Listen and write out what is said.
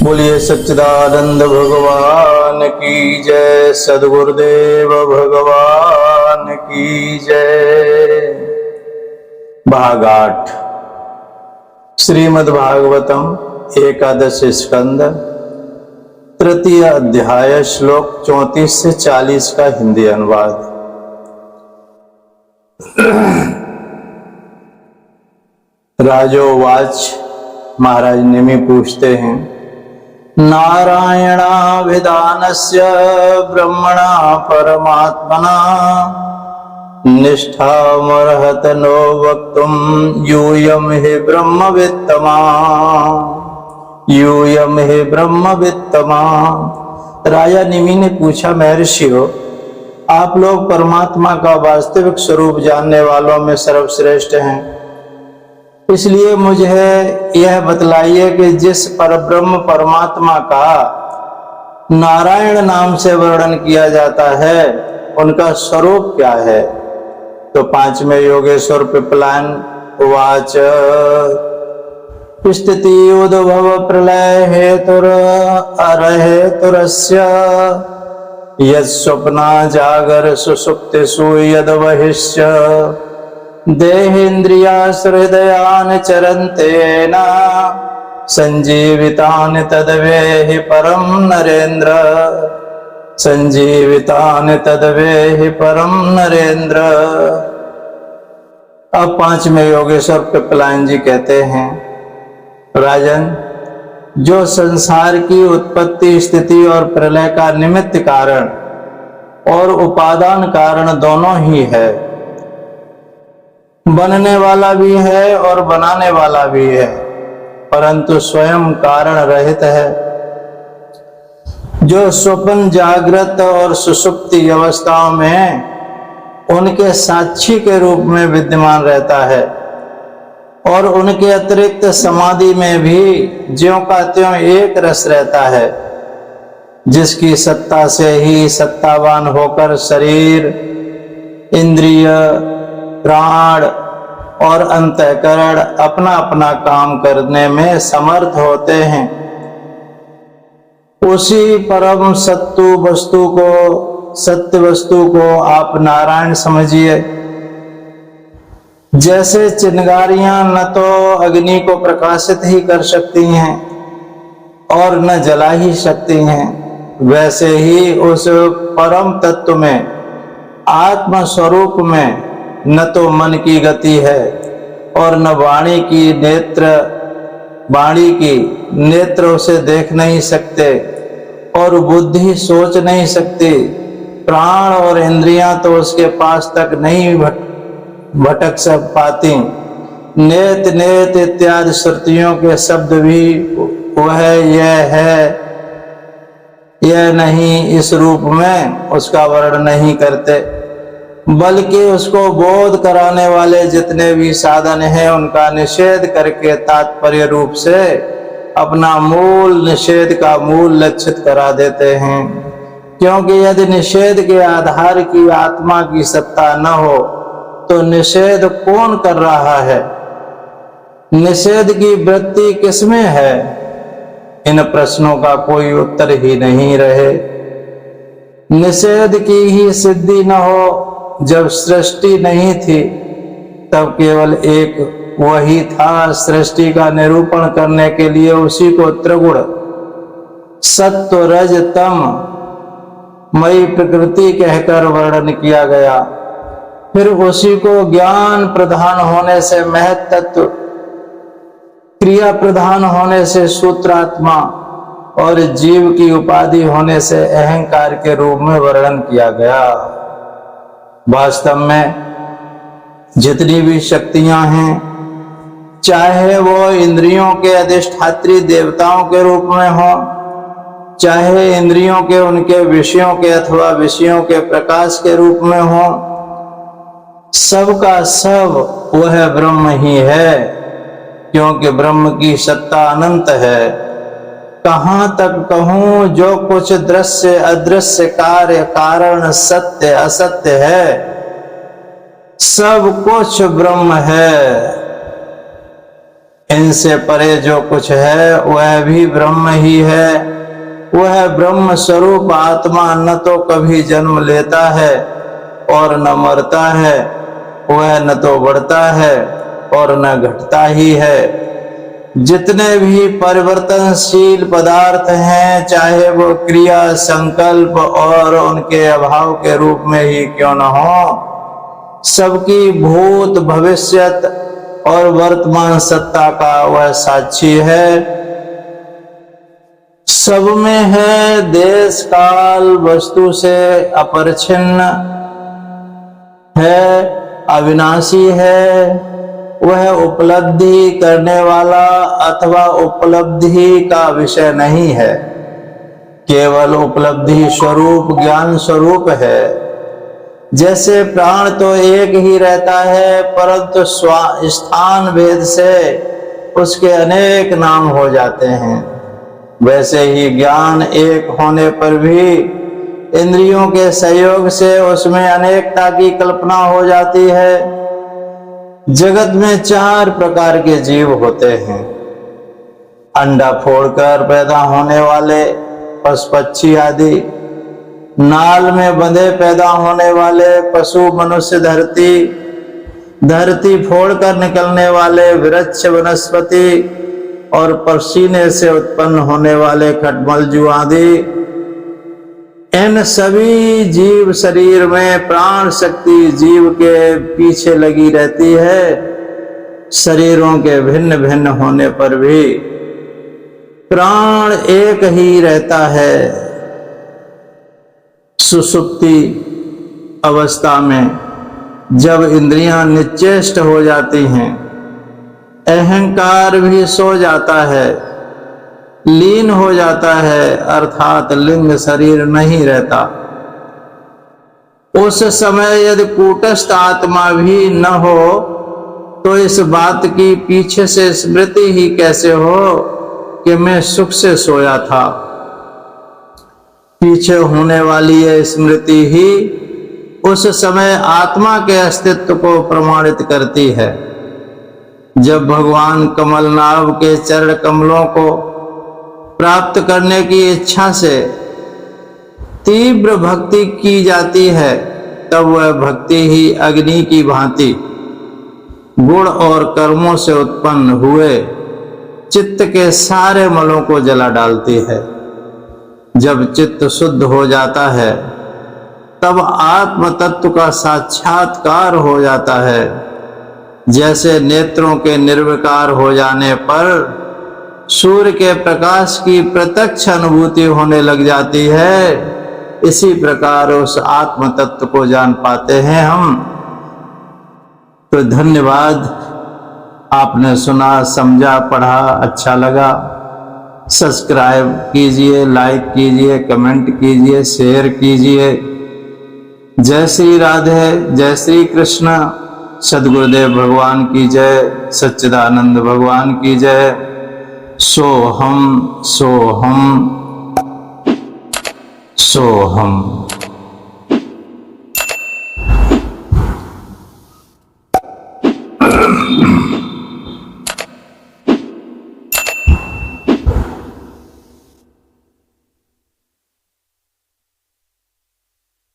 बोलिए सच्चिदानंद भगवान की जय। सद्गुरुदेव भगवान की जय। भाग 8 श्रीमद्भागवतम एकादश स्कंद तृतीय अध्याय श्लोक 34 से 40 का हिंदी अनुवाद। राजोवाच, महाराज निमि पूछते हैं, नारायणाभिधानस्य ब्रह्मणा परमात्मना निष्ठामर्हत नो वक्तुम यूयं हि ब्रह्मवित्तमा। यूयं हि ब्रह्मवित्तमा। राजा निमि ने पूछा, महर्षियों, आप लोग परमात्मा का वास्तविक स्वरूप जानने वालों में सर्वश्रेष्ठ हैं, इसलिए मुझे यह बतलाइए कि जिस परब्रह्म परमात्मा का नारायण नाम से वर्णन किया जाता है उनका स्वरूप क्या है। तो पांचवें योगेश्वर पिपलायन उवाच, स्थिति उद्भव प्रलय हेतुर अरहेतुरस्य यत् स्वप्ना जागर सुषुप्तिषु यद् बहिश्च देहेन्द्रियासहृदयान् चरन्तेन संजीवितान् तद्वेहि परम नरेन्द्र। संजीवितान् तद्वेहि परम नरेन्द्र। अब पांचवें योगेश्वर पिपलायन जी कहते हैं, राजन, जो संसार की उत्पत्ति स्थिति और प्रलय का निमित्त कारण और उपादान कारण दोनों ही है, बनने वाला भी है और बनाने वाला भी है, परंतु स्वयं कारण रहित है, जो स्वप्न जागृत और सुषुप्ति अवस्थाओं में उनके साक्षी के रूप में विद्यमान रहता है और उनके अतिरिक्त समाधि में भी ज्यों का त्यों एक रस रहता है, जिसकी सत्ता से ही सत्तावान होकर शरीर, इंद्रिय, प्राण और अंतःकरण अपना अपना काम करने में समर्थ होते हैं। उसी परम सत्य वस्तु को आप नारायण समझिए। जैसे चिंगारियां न तो अग्नि को प्रकाशित ही कर सकती हैं और न जला ही सकती हैं, वैसे ही उस परम तत्व में, आत्म स्वरूप में न तो मन की गति है और न वाणी की नेत्र उसे देख नहीं सकते और बुद्धि सोच नहीं सकती। प्राण और इंद्रियां तो उसके पास तक नहीं भटक सब पाती। नेत नेत इत्यादि श्रुतियों के शब्द भी वह यह है यह नहीं इस रूप में उसका वर्णन नहीं करते, बल्कि उसको बोध कराने वाले जितने भी साधन हैं उनका निषेध करके तात्पर्य रूप से अपना मूल निषेध का मूल लक्षित करा देते हैं। क्योंकि यदि निषेध के आधार की आत्मा की सत्ता न हो तो निषेध कौन कर रहा है, निषेध की वृत्ति किसमें है। इन प्रश्नों का कोई उत्तर ही नहीं रहे। निषेध की ही सिद्धि न हो, जब सृष्टि नहीं थी तब केवल एक वही था, सृष्टि का निरूपण करने के लिए उसी को त्रिगुण सत्व रज तम मई प्रकृति कहकर वर्णन किया गया। फिर उसी को ज्ञान प्रधान होने से महत तत्व, क्रिया प्रधान होने से सूत्रात्मा और जीव की उपाधि होने से अहंकार के रूप में वर्णन किया गया। वास्तव में जितनी भी शक्तियां हैं, चाहे वो इंद्रियों के अधिष्ठात्री देवताओं के रूप में हो, चाहे इंद्रियों के उनके विषयों के अथवा विषयों के प्रकाश के रूप में हो, सबका सब वह ब्रह्म ही है, क्योंकि ब्रह्म की सत्ता अनंत है। कहां तक कहूं, जो कुछ दृश्य अदृश्य कार्य कारण सत्य असत्य है, सब कुछ ब्रह्म है। इनसे परे जो कुछ है वह भी ब्रह्म ही है। वह ब्रह्म स्वरूप आत्मा न तो कभी जन्म लेता है और न मरता है। वह न तो बढ़ता है और न घटता ही है। जितने भी परिवर्तनशील पदार्थ हैं, चाहे वो क्रिया, संकल्प और उनके अभाव के रूप में ही क्यों न हो, सबकी भूत, भविष्यत और वर्तमान सत्ता का वह साक्षी है। सब में है, देश काल वस्तु से अपरिच्छिन्न है, अविनाशी है। वह उपलब्धि करने वाला अथवा उपलब्धि का विषय नहीं है, केवल उपलब्धि स्वरूप, ज्ञान स्वरूप है। जैसे प्राण तो एक ही रहता है, परंतु स्थान भेद से उसके अनेक नाम हो जाते हैं, वैसे ही ज्ञान एक होने पर भी इंद्रियों के सहयोग से उसमें अनेकता की कल्पना हो जाती है। जगत में 4 प्रकार के जीव होते हैं। अंडा फोड़कर पैदा होने वाले पशु पक्षी आदि, नाल में बंधे पैदा होने वाले पशु मनुष्य, धरती फोड़कर निकलने वाले वृक्ष वनस्पति और पसीने से उत्पन्न होने वाले खटमलजू आदि। इन सभी जीव शरीर में प्राण शक्ति जीव के पीछे लगी रहती है। शरीरों के भिन्न भिन्न होने पर भी प्राण एक ही रहता है। सुषुप्ति अवस्था में जब इंद्रियां निश्चेष्ट हो जाती हैं, अहंकार भी सो जाता है, लीन हो जाता है, अर्थात लिंग शरीर नहीं रहता। उस समय यदि कूटस्थ आत्मा भी न हो तो इस बात की पीछे से स्मृति ही कैसे हो कि मैं सुख से सोया था। पीछे होने वाली यह स्मृति ही उस समय आत्मा के अस्तित्व को प्रमाणित करती है। जब भगवान कमलनाभ के चरण कमलों को प्राप्त करने की इच्छा से तीव्र भक्ति की जाती है, तब वह भक्ति ही अग्नि की भांति गुण और कर्मों से उत्पन्न हुए चित्त के सारे मलों को जला डालती है। जब चित्त शुद्ध हो जाता है, तब आत्म तत्व का साक्षात्कार हो जाता है। जैसे नेत्रों के निर्विकार हो जाने पर सूर्य के प्रकाश की प्रत्यक्ष अनुभूति होने लग जाती है, इसी प्रकार उस आत्म तत्व को जान पाते हैं हम। तो धन्यवाद, आपने सुना, समझा, पढ़ा, अच्छा लगा। सब्सक्राइब कीजिए, लाइक कीजिए, कमेंट कीजिए, शेयर कीजिए। जय श्री राधे, जय श्री कृष्ण। सद्गुरुदेव भगवान की जय, सच्चिदानंद भगवान की जय। सोहम सोहम सोहम।